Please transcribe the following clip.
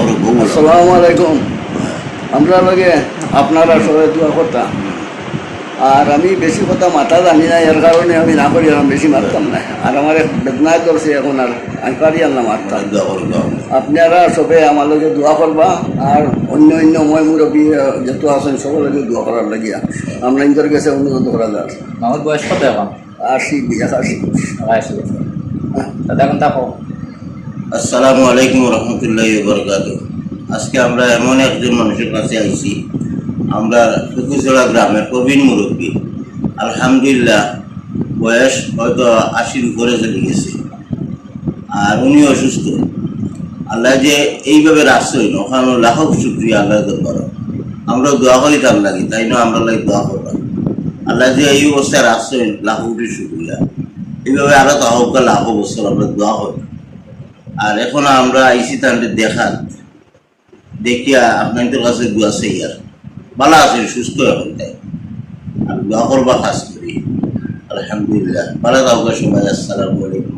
আসসালামু আলাইকুম। আমরা লগে আপনারা সবাই দোয়া করতাম, আর আমি বেশি কথা মাথা জানি না, এর কারণে আমি না করি, আমি বেশি মারতাম না। আর আমার বেদনায় করছে এখন, আর আমি পারি আর না মারতাম। আপনারা সবে আমার লগে দোয়া করবা, আর অন্য অন্য মই মুরব্বী যেহেতু আছেন সবার লগে দোয়া করার লাগিয়া আমরা ইন্তর কাছে অনুরোধ করা যায়। আমার বয়স কত এখন? 80 81। দাদা এখন থাকো। আসসালামু আলাইকুম রহমতুল্লাহি ওয়া বারাকাতুহু। আজকে আমরা এমন একজন মানুষের কাছে আইছি, আমরা ফুকুজোড়া গ্রামের প্রবীণ মুরব্বী। আলহামদুলিল্লাহ বয়স হয়তো 80-র উপরে চলে গেছে, আর উনি অসুস্থ। আল্লাহ যে এইভাবে রাখছেন ওখানে লাখো শুক্রিয়া আল্লাহ দরবার। আমরা দোয়া করি তার লাগি, তাই না আমরা লাগে দোয়া করলাম। আল্লাহ যে এই অবস্থায় রাখছেন লাখো কোটি শুক্রিয়া। এইভাবে আরো তাহকা লাখো বছর আমরা দোয়া করি। আর এখন আমরা আইসি তাহলে দেখার দেখিয়া আপনাদের কাছে দোয়া চাই, আর ভালো আছেন, সুস্থ এখন তাই, আর দোয়া করবা খাস করি। আলহামদুলিল্লাহ ভালো থাকবে সবাই। আসসালামু আলাইকুম।